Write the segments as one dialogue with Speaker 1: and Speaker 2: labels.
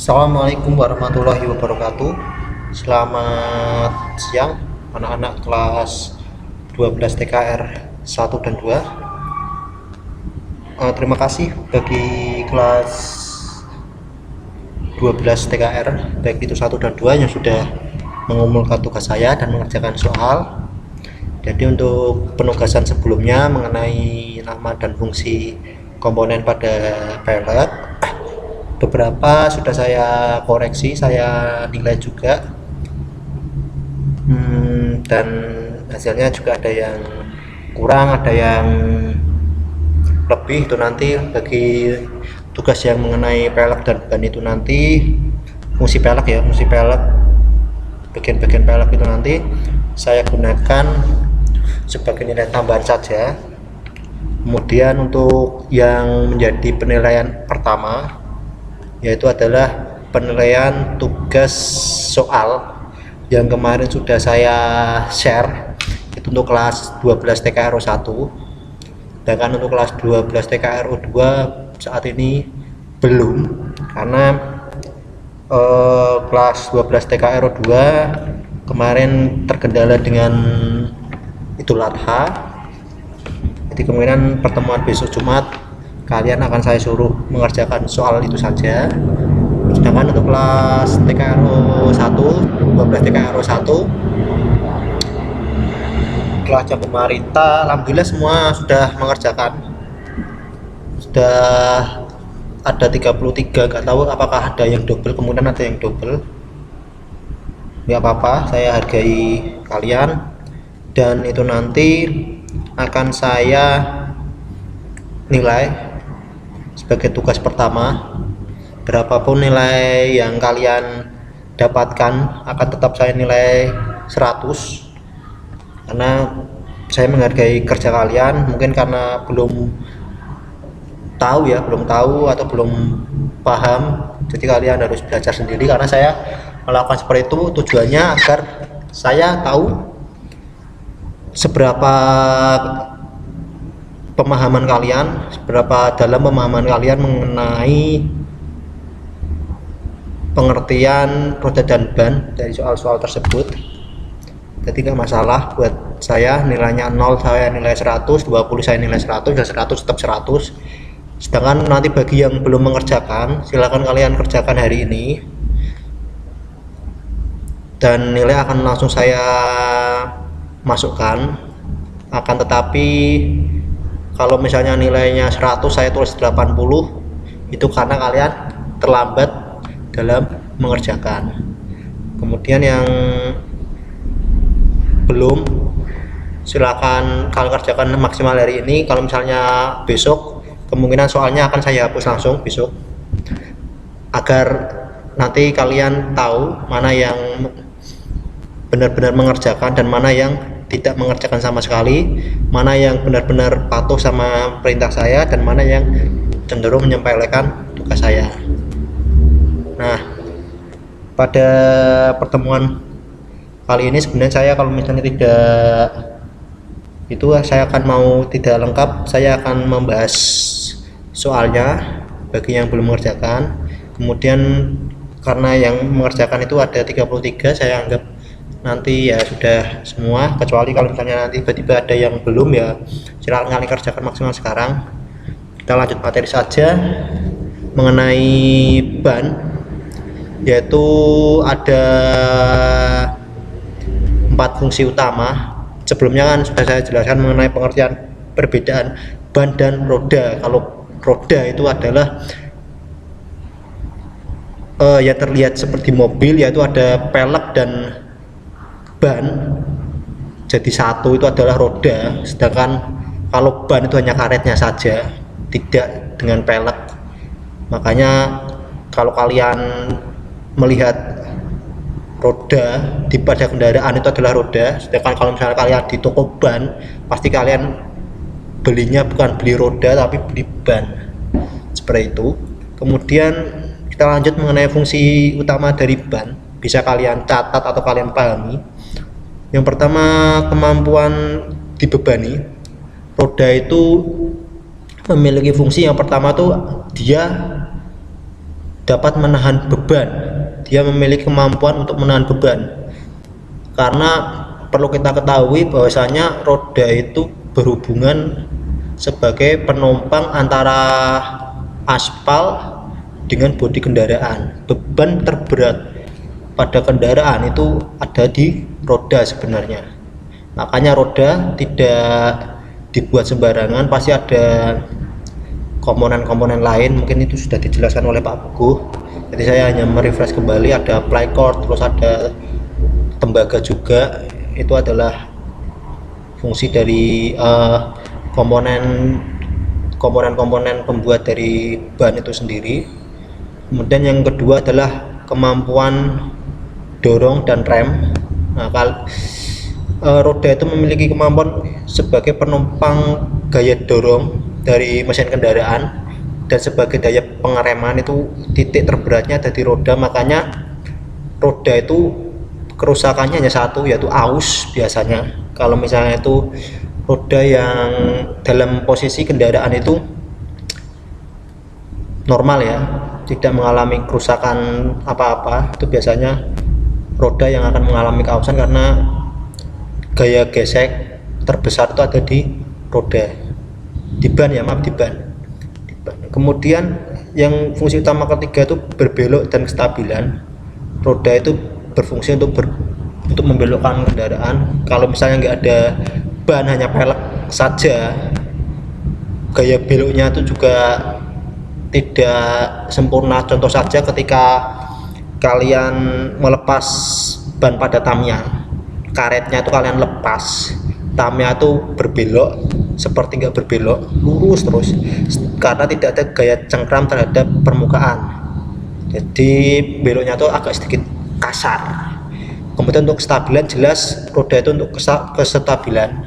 Speaker 1: Assalamualaikum warahmatullahi wabarakatuh. Selamat siang anak-anak kelas 12 TKR 1 dan 2. Terima kasih bagi kelas 12 TKR baik itu 1 dan 2 yang sudah mengumpulkan tugas saya dan mengerjakan soal. Jadi untuk penugasan sebelumnya mengenai nama dan fungsi komponen pada pellet, beberapa sudah saya koreksi, saya nilai juga, dan hasilnya juga ada yang kurang, ada yang lebih. Itu nanti bagi tugas yang mengenai pelek dan ban itu nanti fungsi pelek ya, fungsi pelek, bagian-bagian pelek itu nanti saya gunakan sebagai nilai tambahan saja. Kemudian untuk yang menjadi penilaian pertama yaitu adalah penilaian tugas soal yang kemarin sudah saya share, itu untuk kelas 12 TKRO 1. Sedangkan untuk kelas 12 TKRO 2 saat ini belum, karena kelas 12 TKRO 2 kemarin terkendala dengan Idul Adha. Jadi kemungkinan pertemuan besok Jumat kalian akan saya suruh mengerjakan soal itu saja. Sedangkan untuk kelas TKRO 1, 12 TKRO 1 kelas Jambu Marita, alhamdulillah semua sudah mengerjakan. Sudah ada 33, gak tahu apakah ada yang double, kemungkinan ada yang double. Gak apa-apa, saya hargai kalian, dan itu nanti akan saya nilai sebagai tugas pertama. Berapapun nilai yang kalian dapatkan akan tetap saya nilai 100, karena saya menghargai kerja kalian. Mungkin karena belum tahu atau belum paham, jadi kalian harus belajar sendiri. Karena saya melakukan seperti itu tujuannya agar saya tahu seberapa pemahaman kalian, seberapa dalam pemahaman kalian mengenai pengertian roda dan ban dari soal-soal tersebut. Jadi nggak masalah buat saya, nilainya 0 saya nilai 100, 20 saya nilai 100, dan 100 tetap 100. Sedangkan nanti bagi yang belum mengerjakan, silakan kalian kerjakan hari ini, dan nilai akan langsung saya masukkan. Akan tetapi kalau misalnya nilainya 100 saya tulis 80, itu karena kalian terlambat dalam mengerjakan. Kemudian yang belum, silakan kalian kerjakan maksimal hari ini. Kalau misalnya besok, kemungkinan soalnya akan saya hapus langsung besok, agar nanti kalian tahu mana yang benar-benar mengerjakan dan mana yang tidak mengerjakan sama sekali, mana yang benar-benar patuh sama perintah saya, dan mana yang cenderung menyepelekan tugas saya. Nah, pada pertemuan kali ini sebenarnya saya, kalau misalnya tidak itu, saya akan tidak lengkap, saya akan membahas soalnya bagi yang belum mengerjakan. Kemudian karena yang mengerjakan itu ada 33, saya anggap nanti ya sudah semua, kecuali kalau misalnya nanti tiba-tiba ada yang belum, ya silakan kalian kerjakan maksimal sekarang. Kita lanjut materi saja mengenai ban, yaitu ada 4 fungsi utama. Sebelumnya kan sudah saya jelaskan mengenai pengertian perbedaan ban dan roda. Kalau roda itu adalah yang terlihat seperti mobil, yaitu ada pelek dan ban jadi satu, itu adalah roda. Sedangkan kalau ban itu hanya karetnya saja, tidak dengan pelek. Makanya kalau kalian melihat roda pada kendaraan, itu adalah roda. Sedangkan kalau misalnya kalian di toko ban, pasti kalian belinya bukan beli roda tapi beli ban, seperti itu. Kemudian kita lanjut mengenai fungsi utama dari ban, bisa kalian catat atau kalian pahami. Yang pertama, kemampuan dibebani. Roda itu memiliki fungsi yang pertama tuh, dia dapat menahan beban. Dia memiliki kemampuan untuk menahan beban. Karena perlu kita ketahui bahwasanya roda itu berhubungan sebagai penopang antara aspal dengan bodi kendaraan. Beban terberat pada kendaraan itu ada di roda sebenarnya. Makanya roda tidak dibuat sembarangan, pasti ada komponen-komponen lain. Mungkin itu sudah dijelaskan oleh Pak Puguh. Jadi saya hanya merefresh kembali, ada plycord, terus ada tembaga juga. Itu adalah fungsi dari komponen-komponen pembuat dari ban itu sendiri. Kemudian yang kedua adalah kemampuan dorong dan rem. Nah, roda itu memiliki kemampuan sebagai penopang gaya dorong dari mesin kendaraan, dan sebagai daya pengereman itu titik terberatnya ada di roda. Makanya roda itu kerusakannya hanya satu, yaitu aus biasanya. Kalau misalnya itu roda yang dalam posisi kendaraan itu normal ya, tidak mengalami kerusakan apa-apa, itu biasanya roda yang akan mengalami keausan, karena gaya gesek terbesar itu ada di roda, di ban ya, maaf, di ban. Kemudian yang fungsi utama ketiga itu berbelok dan kestabilan. Roda itu berfungsi untuk membelokkan kendaraan. Kalau misalnya nggak ada ban, hanya pelek saja, gaya beloknya itu juga tidak sempurna. Contoh saja ketika kalian melepas ban pada tamnya, karetnya itu kalian lepas, tamnya itu berbelok seperti nggak berbelok, lurus terus, karena tidak ada gaya cengkram terhadap permukaan. Jadi beloknya itu agak sedikit kasar. Kemudian untuk kestabilan, jelas roda itu untuk kestabilan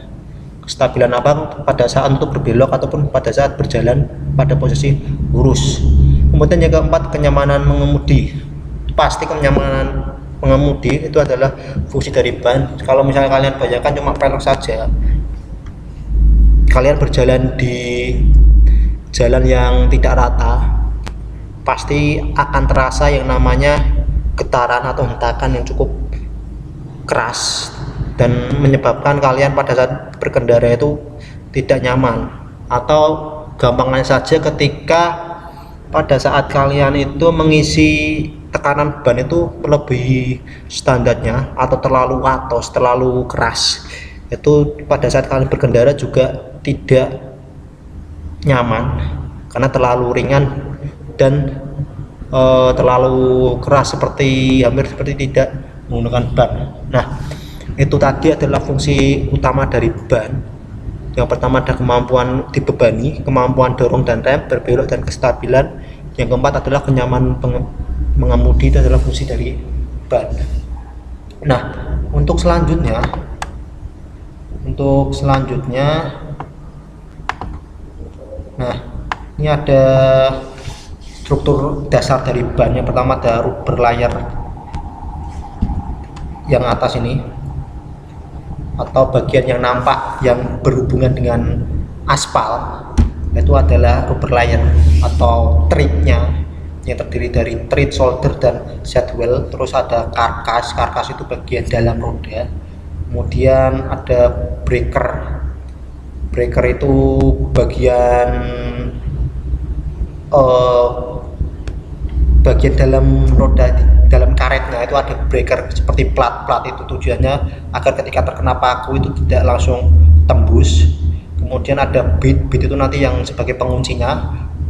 Speaker 1: apa, pada saat untuk berbelok ataupun pada saat berjalan pada posisi lurus. Kemudian yang keempat, kenyamanan mengemudi. Pasti kenyamanan mengemudi itu adalah fungsi dari ban. Kalau misalnya kalian bayangkan cuma pelek saja, kalian berjalan di jalan yang tidak rata, pasti akan terasa yang namanya getaran atau hentakan yang cukup keras, dan menyebabkan kalian pada saat berkendara itu tidak nyaman. Atau gampangnya saja, ketika pada saat kalian itu mengisi tekanan ban itu melebihi standarnya, atau terlalu atos, terlalu keras, itu pada saat kalian berkendara juga tidak nyaman, karena terlalu ringan dan terlalu keras, hampir seperti tidak menggunakan ban. Nah, itu tadi adalah fungsi utama dari ban. Yang pertama ada kemampuan dibebani, kemampuan dorong dan rem, berbelok dan kestabilan. Yang keempat adalah kenyamanan mengemudi, itu adalah fungsi dari ban. Nah, untuk selanjutnya nah, ini ada struktur dasar dari ban. Yang pertama ada rubber layar yang atas ini, atau bagian yang nampak yang berhubungan dengan aspal, itu adalah rubber layer atau treadnya, yang terdiri dari tread, shoulder, dan sidewell. Terus ada karkas itu bagian dalam roda. Kemudian ada breaker itu bagian dalam roda, dalam karetnya itu ada breaker seperti plat itu, tujuannya agar ketika terkena paku itu tidak langsung tembus. Kemudian ada bead itu nanti yang sebagai penguncinya,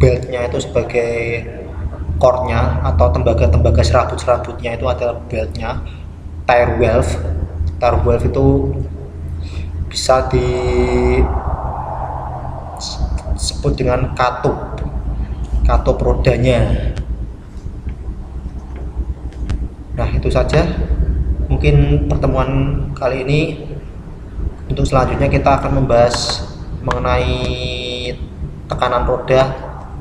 Speaker 1: beltnya itu sebagai core-nya atau tembaga serabut-serabutnya, itu adalah beltnya. Tire valve itu bisa disebut dengan katup rodanya. Nah, itu saja mungkin pertemuan kali ini. Untuk selanjutnya kita akan membahas mengenai tekanan roda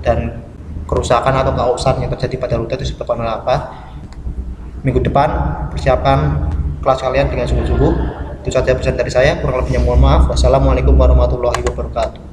Speaker 1: dan kerusakan atau keausan yang terjadi pada roda itu sebabkan apa. Minggu depan persiapkan kelas kalian dengan sungguh-sungguh. Itu saja pesan dari saya, kurang lebihnya mohon maaf. Wassalamualaikum warahmatullahi wabarakatuh.